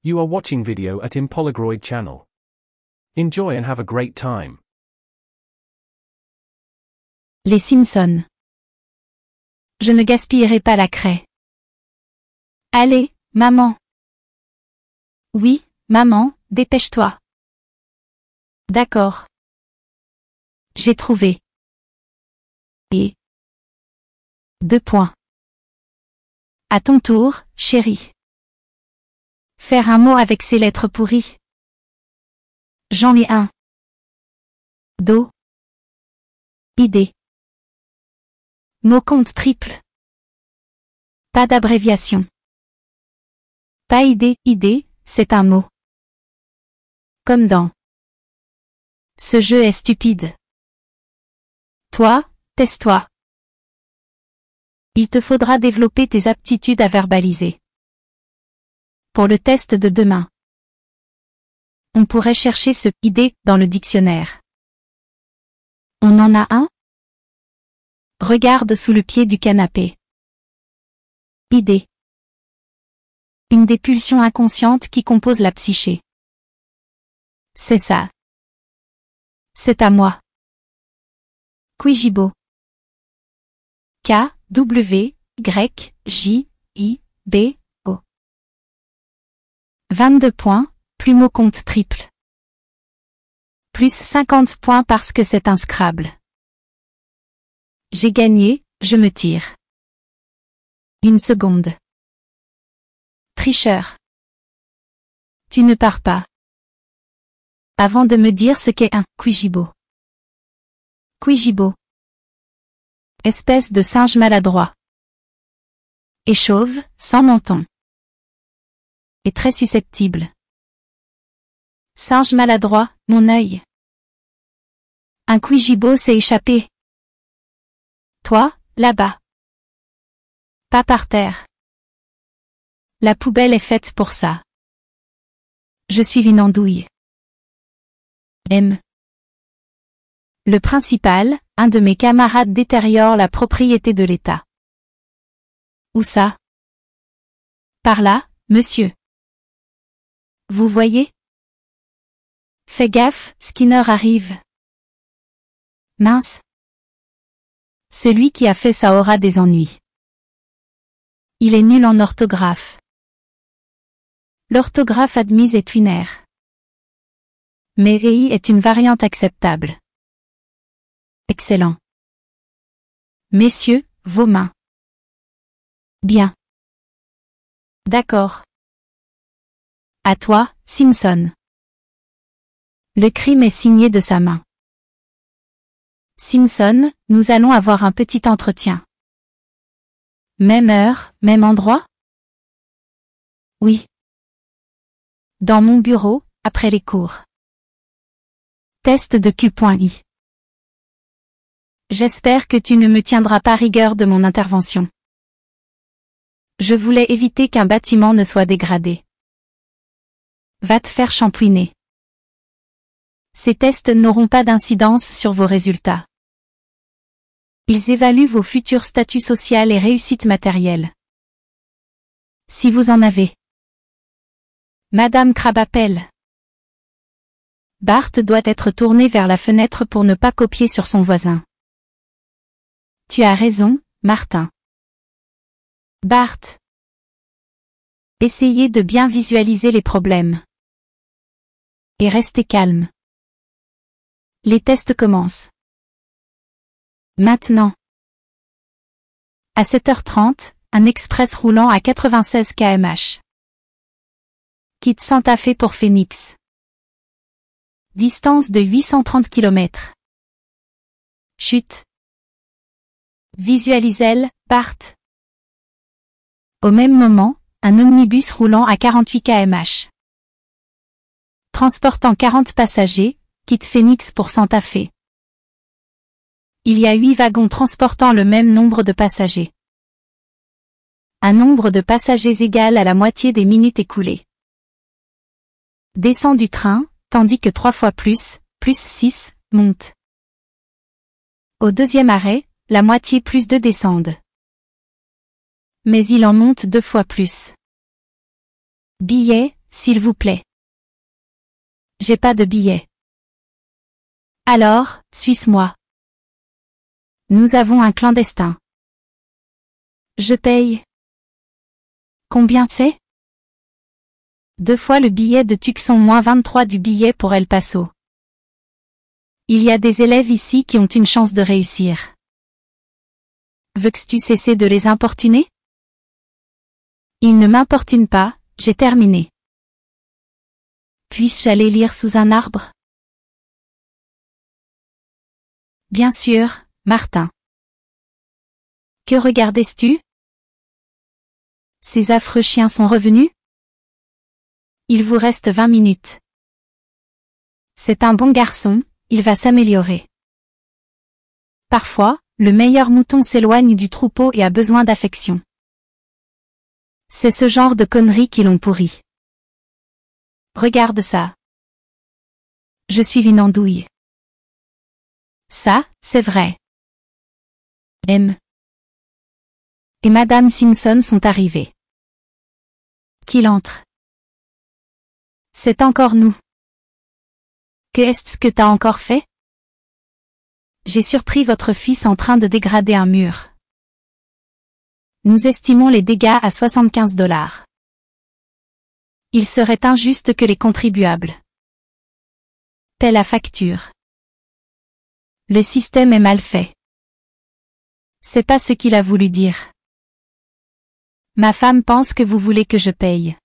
You are watching video at Impolagroid channel. Enjoy and have a great time. Les Simpsons. Je ne gaspillerai pas la craie. Allez, maman. Oui, maman, dépêche-toi. D'accord. J'ai trouvé. Et. 2 points. À ton tour, chérie. Faire un mot avec ces lettres pourries. J'en ai un. Do. Idée. Mot compte triple. Pas d'abréviation. Pas idée, c'est un mot. Comme dans. Ce jeu est stupide. Toi, tais-toi. Il te faudra développer tes aptitudes à verbaliser. Pour le test de demain, on pourrait chercher ce « idée » dans le dictionnaire. On en a un? Regarde sous le pied du canapé. Idée. Une des pulsions inconscientes qui composent la psyché. C'est ça. C'est à moi. Quijibo. K, W, Y, J, I, B, O. 22 points, plus mot compte triple. Plus 50 points parce que c'est un Scrabble. J'ai gagné, je me tire. 1 seconde. Tricheur. Tu ne pars pas. Avant de me dire ce qu'est un Quijibo. Quijibo. Espèce de singe maladroit. Et chauve, sans menton. Et très susceptible. Singe maladroit, mon œil. Un Quijibo s'est échappé. Toi, là-bas. Pas par terre. La poubelle est faite pour ça. Je suis une andouille. M. Le principal, un de mes camarades détériore la propriété de l'État. Où ça? Par là, monsieur. Vous voyez? Fais gaffe, Skinner arrive. Mince. Celui qui a fait ça aura des ennuis. Il est nul en orthographe. L'orthographe admise est twinaire. Mais EI est une variante acceptable. Excellent. Messieurs, vos mains. Bien. D'accord. À toi, Simpson. Le crime est signé de sa main. Simpson, nous allons avoir un petit entretien. Même heure, même endroit? Oui. Dans mon bureau, après les cours. Test de Q.I. J'espère que tu ne me tiendras pas rigueur de mon intervention. Je voulais éviter qu'un bâtiment ne soit dégradé. Va te faire shampouiner. Ces tests n'auront pas d'incidence sur vos résultats. Ils évaluent vos futurs statuts sociaux et réussites matérielles. Si vous en avez. Madame Crabapple. Bart doit être tourné vers la fenêtre pour ne pas copier sur son voisin. Tu as raison, Martin. Bart. Essayez de bien visualiser les problèmes. Et restez calme. Les tests commencent. Maintenant. À 7h30, un express roulant à 96 km/h. Quitte Santa Fe pour Phoenix. Distance de 830 km. Chute. Visualisez-le, Bart. Au même moment, un omnibus roulant à 48 km/h. Transportant 40 passagers, quitte Phoenix pour Santa Fe. Il y a 8 wagons transportant le même nombre de passagers. Un nombre de passagers égal à la moitié des minutes écoulées. Descend du train, tandis que 3 fois plus 6, monte. Au deuxième arrêt, la moitié plus 2 descendent. Mais il en monte 2 fois plus. Billet, S'il vous plaît. J'ai pas de billet. Alors, suis-moi. Nous avons un clandestin. Je paye. Combien c'est? 2 fois le billet de Tucson moins 23 du billet pour El Paso. Il y a des élèves ici qui ont une chance de réussir. Veux-tu cesser de les importuner? Ils ne m'importunent pas, j'ai terminé. Puis-je aller lire sous un arbre? Bien sûr, Martin. Que regardais-tu? Ces affreux chiens sont revenus? Il vous reste 20 minutes. C'est un bon garçon, il va s'améliorer. Parfois, le meilleur mouton s'éloigne du troupeau et a besoin d'affection. C'est ce genre de conneries qui l'ont pourri. Regarde ça. Je suis une andouille. Ça, c'est vrai. M. Et Madame Simpson sont arrivés. Qu'il entre. C'est encore nous. Qu'est-ce que t'as encore fait? J'ai surpris votre fils en train de dégrader un mur. Nous estimons les dégâts à $75. Il serait injuste que les contribuables paient la facture. Le système est mal fait. C'est pas ce qu'il a voulu dire. Ma femme pense que vous voulez que je paye.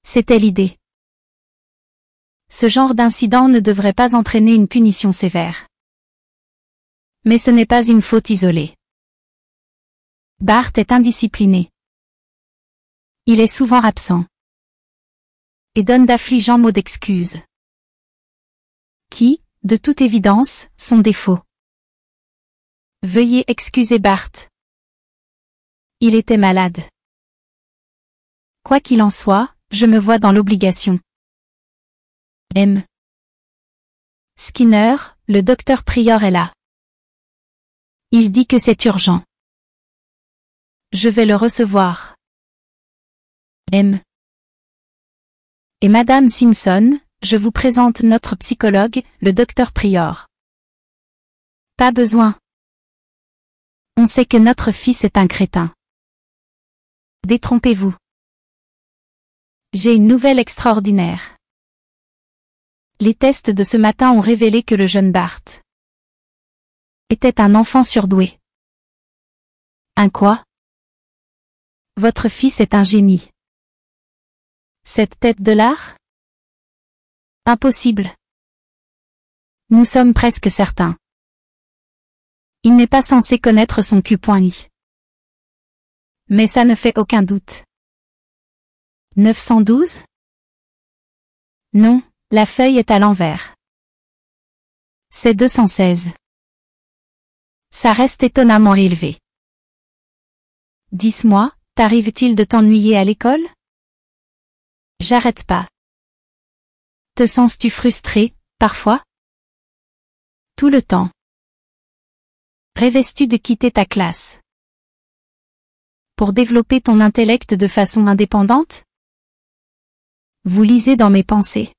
C'était l'idée. Ce genre d'incident ne devrait pas entraîner une punition sévère. Mais ce n'est pas une faute isolée. Bart est indiscipliné. Il est souvent absent. Et donne d'affligeants mots d'excuses. Qui, de toute évidence, sont des faux. Veuillez excuser Bart. Il était malade. Quoi qu'il en soit, je me vois dans l'obligation. M. Skinner, le docteur Prior est là. Il dit que c'est urgent. Je vais le recevoir. M. Et Madame Simpson, je vous présente notre psychologue, le docteur Prior. Pas besoin. On sait que notre fils est un crétin. Détrompez-vous. J'ai une nouvelle extraordinaire. Les tests de ce matin ont révélé que le jeune Bart était un enfant surdoué. Un quoi? Votre fils est un génie. Cette tête de l'art? Impossible. Nous sommes presque certains. Il n'est pas censé connaître son Q.I. Mais ça ne fait aucun doute. 912? Non, la feuille est à l'envers. C'est 216. Ça reste étonnamment élevé. Dis-moi, t'arrive-t-il de t'ennuyer à l'école? J'arrête pas. Te sens-tu frustré, parfois? Tout le temps. Rêves-tu de quitter ta classe? Pour développer ton intellect de façon indépendante? Vous lisez dans mes pensées.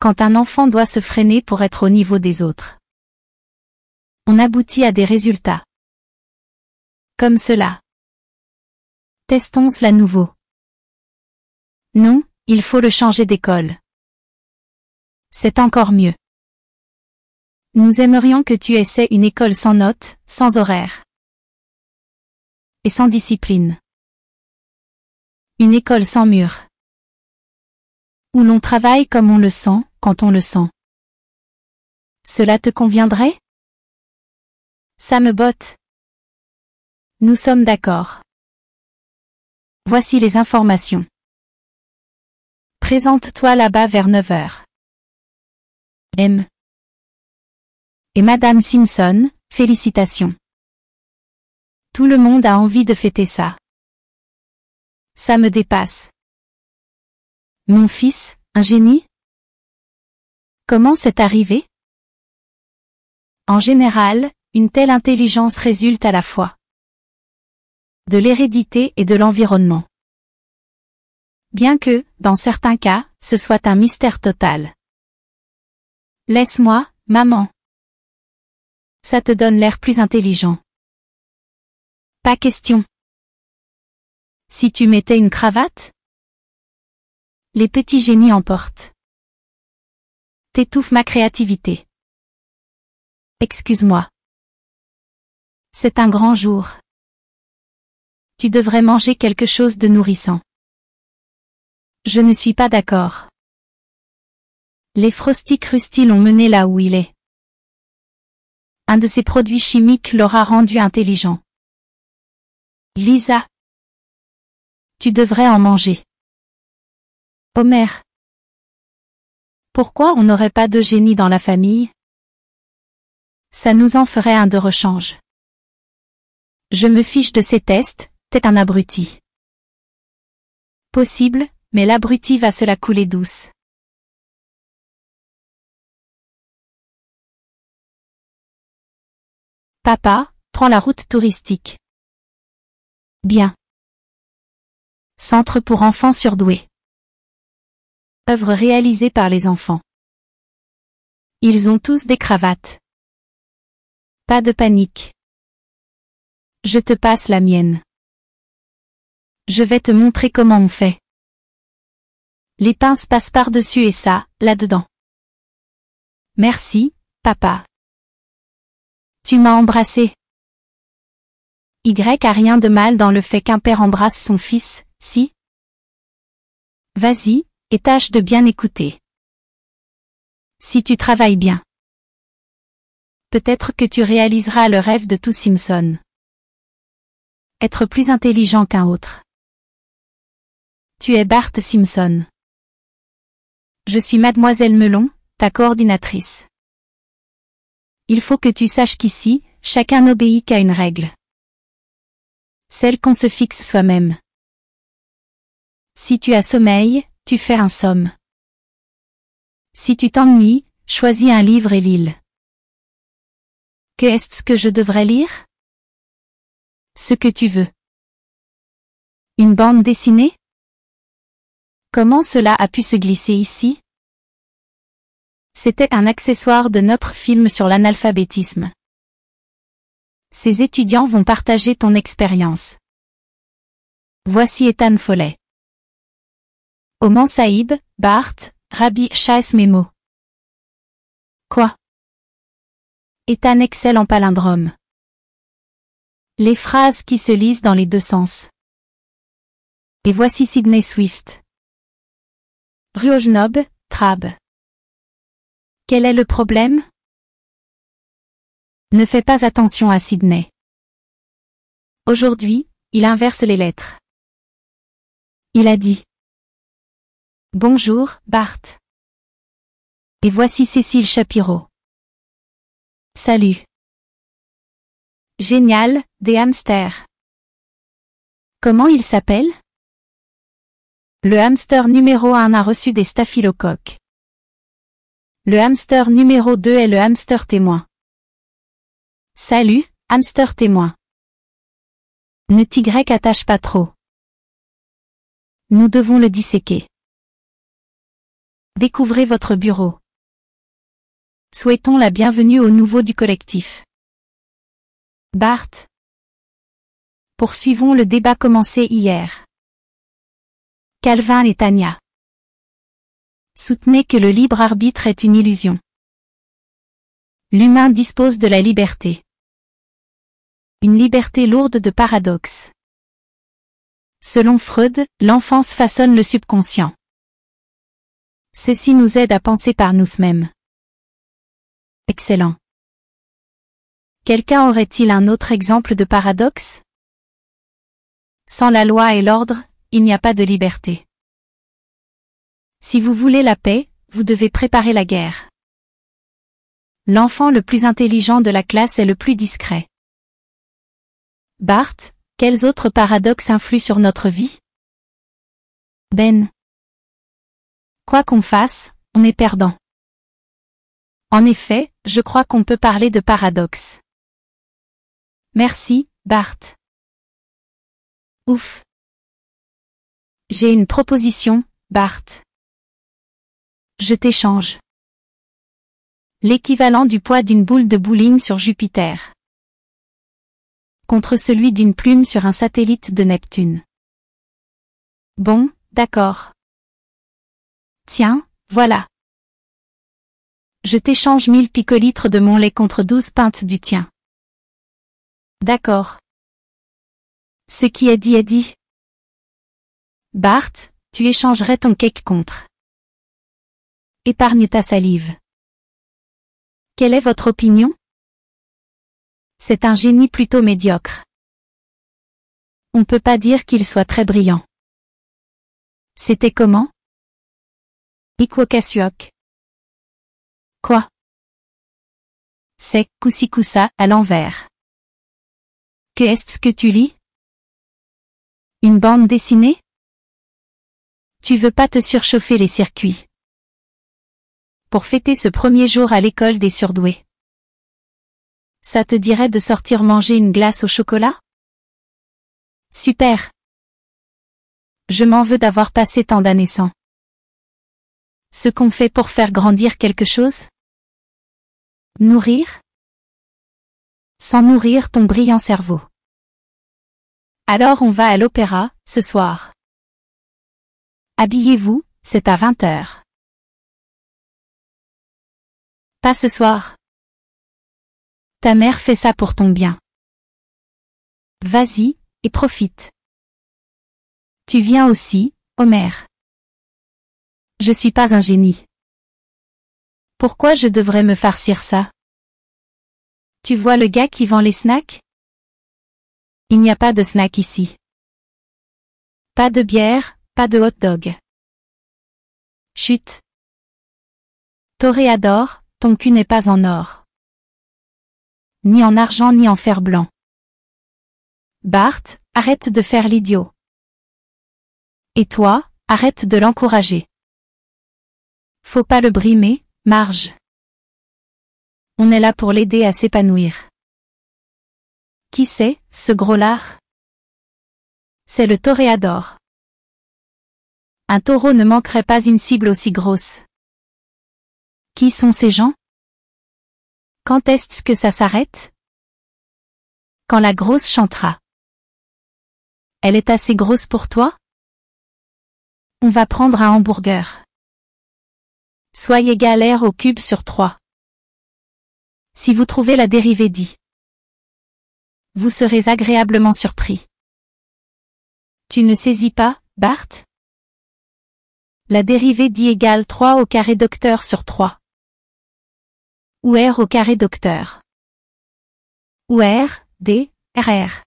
Quand un enfant doit se freiner pour être au niveau des autres, on aboutit à des résultats. Comme cela. Testons cela nouveau. Non, il faut le changer d'école. C'est encore mieux. Nous aimerions que tu essaies une école sans notes, sans horaire. Et sans discipline. Une école sans mur. Où l'on travaille comme on le sent, quand on le sent. Cela te conviendrait? Ça me botte. Nous sommes d'accord. Voici les informations. Présente-toi là-bas vers 9 heures. M. Et Madame Simpson, félicitations. Tout le monde a envie de fêter ça. Ça me dépasse. Mon fils, un génie? Comment c'est arrivé? En général, une telle intelligence résulte à la fois de l'hérédité et de l'environnement. bien que, dans certains cas, ce soit un mystère total. Laisse-moi, maman. Ça te donne l'air plus intelligent. Pas question. Si tu mettais une cravate? Les petits génies emportent. T'étouffes ma créativité. Excuse-moi. C'est un grand jour. Tu devrais manger quelque chose de nourrissant. Je ne suis pas d'accord. Les Frosty Krusty l'ont mené là où il est. Un de ces produits chimiques l'aura rendu intelligent. Lisa. Tu devrais en manger. Homer. Pourquoi on n'aurait pas de génie dans la famille? Ça nous en ferait un de rechange. Je me fiche de ces tests, t'es un abruti. Possible, mais l'abruti va se la couler douce. Papa, prends la route touristique. Bien. Centre pour enfants surdoués. Œuvre réalisée par les enfants. Ils ont tous des cravates. Pas de panique. Je te passe la mienne. Je vais te montrer comment on fait. Les pinces passent par-dessus et ça, là-dedans. Merci, papa. Tu m'as embrassé. Y a rien de mal dans le fait qu'un père embrasse son fils, si? Vas-y, et tâche de bien écouter. Si tu travailles bien. Peut-être que tu réaliseras le rêve de tout Simpson. Être plus intelligent qu'un autre. Tu es Bart Simpson. Je suis Mademoiselle Melon, ta coordinatrice. Il faut que tu saches qu'ici, chacun n'obéit qu'à une règle. Celle qu'on se fixe soi-même. Si tu as sommeil, tu fais un somme. Si tu t'ennuies, choisis un livre et lis-le. Qu'est-ce que je devrais lire? Ce que tu veux. Une bande dessinée? Comment cela a pu se glisser ici? C'était un accessoire de notre film sur l'analphabétisme. Ces étudiants vont partager ton expérience. Voici Ethan Follet. Oman Saïb, Bart, Rabbi Chaes Memo. Quoi? Ethan excelle en palindrome. Les phrases qui se lisent dans les deux sens. Et voici Sydney Swift. Ruojnob, Trab. Quel est le problème? Ne fais pas attention à Sydney. Aujourd'hui, il inverse les lettres. Il a dit. Bonjour, Bart. Et voici Cécile Shapiro. Salut. Génial, des hamsters. Comment il s'appelle? Le hamster numéro 1 a reçu des staphylocoques. Le hamster numéro 2 est le hamster témoin. Salut, hamster témoin. Ne t'y attache pas trop. Nous devons le disséquer. Découvrez votre bureau. Souhaitons la bienvenue aux nouveaux du collectif. Bart. Poursuivons le débat commencé hier. Calvin et Tania. Soutenez que le libre arbitre est une illusion. L'humain dispose de la liberté. Une liberté lourde de paradoxes. Selon Freud, l'enfance façonne le subconscient. Ceci nous aide à penser par nous-mêmes. Excellent. Quelqu'un aurait-il un autre exemple de paradoxe? Sans la loi et l'ordre, il n'y a pas de liberté. Si vous voulez la paix, vous devez préparer la guerre. L'enfant le plus intelligent de la classe est le plus discret. Bart, quels autres paradoxes influent sur notre vie? Ben. Quoi qu'on fasse, on est perdant. En effet, je crois qu'on peut parler de paradoxe. Merci, Bart. Ouf. J'ai une proposition, Bart. Je t'échange. L'équivalent du poids d'une boule de bowling sur Jupiter. Contre celui d'une plume sur un satellite de Neptune. Bon, d'accord. Tiens, voilà. Je t'échange 1000 picolitres de mon lait contre 12 pintes du tien. D'accord. Ce qui est dit est dit. Bart, tu échangerais ton cake contre. Épargne ta salive. Quelle est votre opinion? C'est un génie plutôt médiocre. On peut pas dire qu'il soit très brillant. C'était comment? Ikwokasuok. Quoi? C'est Kusikusa à l'envers. Qu'est-ce que tu lis? Une bande dessinée? Tu veux pas te surchauffer les circuits. Pour fêter ce premier jour à l'école des surdoués. Ça te dirait de sortir manger une glace au chocolat? Super. Je m'en veux d'avoir passé tant d'années sans. Ce qu'on fait pour faire grandir quelque chose? Nourrir? Sans nourrir ton brillant cerveau. Alors on va à l'opéra, ce soir. Habillez-vous, c'est à 20h. Pas ce soir. Ta mère fait ça pour ton bien. Vas-y, et profite. Tu viens aussi, Homer. Je suis pas un génie. Pourquoi je devrais me farcir ça? Tu vois le gars qui vend les snacks? Il n'y a pas de snack ici. Pas de bière, pas de hot dog. Chut. Toréador, ton cul n'est pas en or. Ni en argent ni en fer blanc. Bart, arrête de faire l'idiot. Et toi, arrête de l'encourager. Faut pas le brimer, Marge. On est là pour l'aider à s'épanouir. Qui c'est, ce gros lard? C'est le toréador. Un taureau ne manquerait pas une cible aussi grosse. Qui sont ces gens? Quand est-ce que ça s'arrête? Quand la grosse chantera. Elle est assez grosse pour toi? On va prendre un hamburger. Soyez galère au cube sur 3. Si vous trouvez la dérivée dit. Vous serez agréablement surpris. Tu ne saisis pas, Bart? La dérivée dit égale 3 au carré docteur sur 3. Ou R au carré docteur. Ou R, D, RR.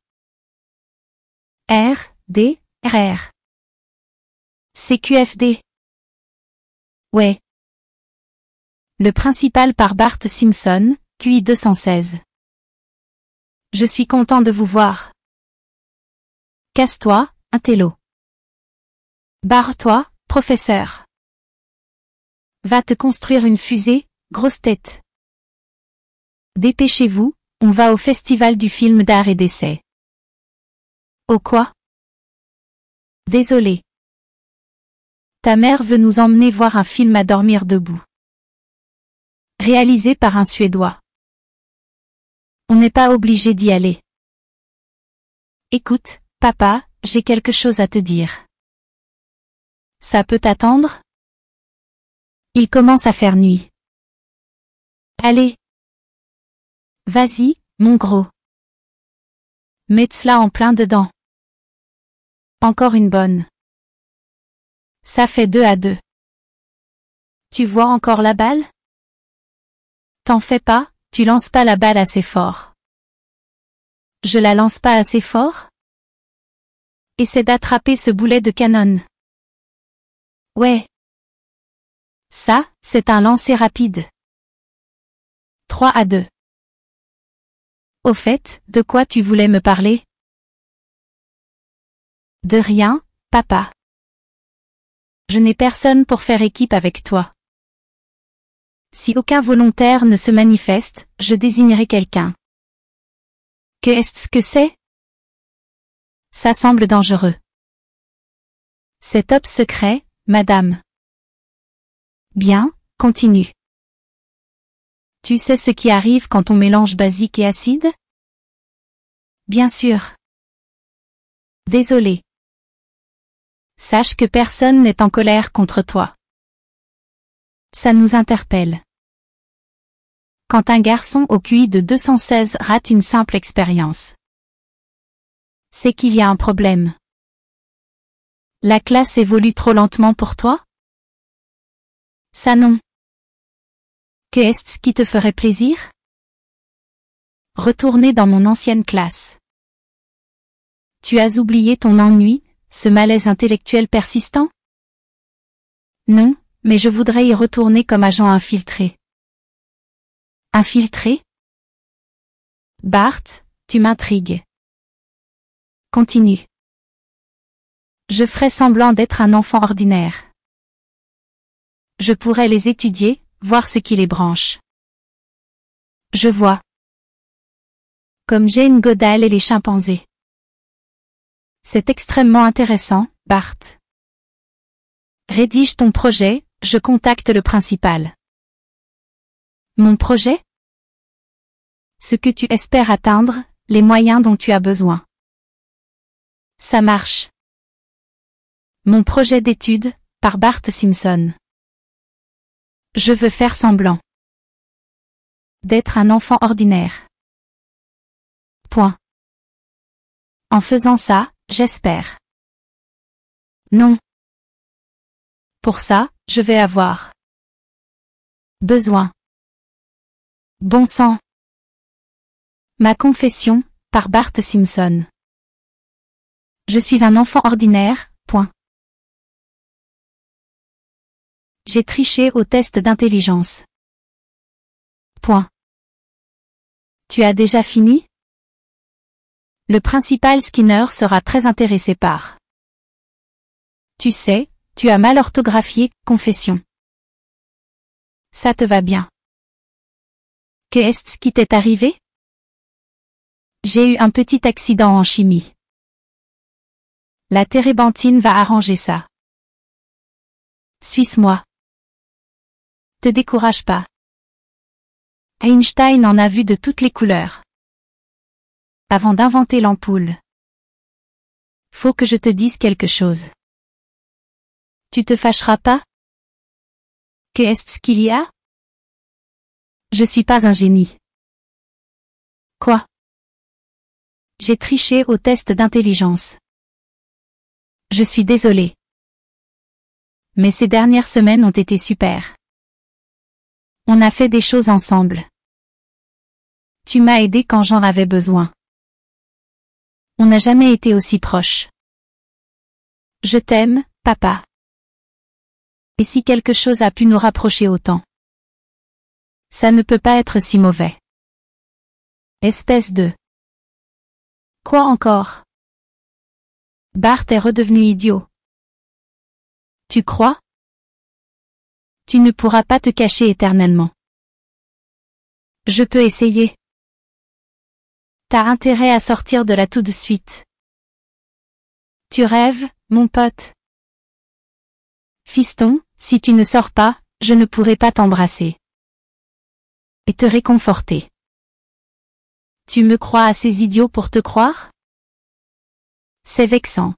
R, D, RR. CQFD. Ouais. Le principal par Bart Simpson, QI 216. Je suis content de vous voir. Casse-toi, intello. Barre-toi, professeur. Va te construire une fusée, grosse tête. Dépêchez-vous, on va au festival du film d'art et d'essai. Au quoi? Désolé. Ta mère veut nous emmener voir un film à dormir debout. Réalisé par un Suédois. On n'est pas obligé d'y aller. Écoute, papa, j'ai quelque chose à te dire. Ça peut t'attendre? Il commence à faire nuit. Allez. Vas-y, mon gros. Mets cela en plein dedans. Encore une bonne. Ça fait 2-2. Tu vois encore la balle? T'en fais pas, tu lances pas la balle assez fort. Je la lance pas assez fort? Essaie d'attraper ce boulet de canon. Ouais. Ça, c'est un lancer rapide. 3-2. Au fait, de quoi tu voulais me parler? De rien, papa. Je n'ai personne pour faire équipe avec toi. Si aucun volontaire ne se manifeste, je désignerai quelqu'un. Qu'est-ce que c'est? Ça semble dangereux. C'est top secret, madame. Bien, continue. Tu sais ce qui arrive quand on mélange basique et acide? Bien sûr. Désolé. Sache que personne n'est en colère contre toi. Ça nous interpelle. Quand un garçon au QI de 216 rate une simple expérience, c'est qu'il y a un problème. La classe évolue trop lentement pour toi? Ça non. Qu'est-ce qui te ferait plaisir? Retourner dans mon ancienne classe. Tu as oublié ton ennui, ce malaise intellectuel persistant? Non, mais je voudrais y retourner comme agent infiltré. Infiltré? Bart, tu m'intrigues. Continue. Je ferai semblant d'être un enfant ordinaire. Je pourrais les étudier, voir ce qui les branche. Je vois. Comme Jane Goodall et les chimpanzés. C'est extrêmement intéressant, Bart. Rédige ton projet, je contacte le principal. Mon projet? Ce que tu espères atteindre, les moyens dont tu as besoin. Ça marche. Mon projet d'étude, par Bart Simpson. Je veux faire semblant d'être un enfant ordinaire. Point. En faisant ça, j'espère. Non. Pour ça, je vais avoir besoin. Bon sang. Ma confession, par Bart Simpson. Je suis un enfant ordinaire, point. J'ai triché au test d'intelligence. Point. Tu as déjà fini? Le principal Skinner sera très intéressé par. Tu sais, tu as mal orthographié, confession. Ça te va bien. Qu'est-ce qui t'est arrivé? J'ai eu un petit accident en chimie. La térébenthine va arranger ça. Suis-moi. Te décourage pas. Einstein en a vu de toutes les couleurs. Avant d'inventer l'ampoule. Faut que je te dise quelque chose. Tu te fâcheras pas? Qu'est-ce qu'il y a? Je suis pas un génie. Quoi? J'ai triché au test d'intelligence. Je suis désolé. Mais ces dernières semaines ont été super. On a fait des choses ensemble. Tu m'as aidé quand j'en avais besoin. On n'a jamais été aussi proches. Je t'aime, papa. Et si quelque chose a pu nous rapprocher autant? Ça ne peut pas être si mauvais. Espèce de... Quoi encore? Bart est redevenu idiot. Tu crois? Tu ne pourras pas te cacher éternellement. Je peux essayer. T'as intérêt à sortir de là tout de suite. Tu rêves, mon pote? Fiston, si tu ne sors pas, je ne pourrai pas t'embrasser. Et te réconforter. Tu me crois assez idiot pour te croire? C'est vexant.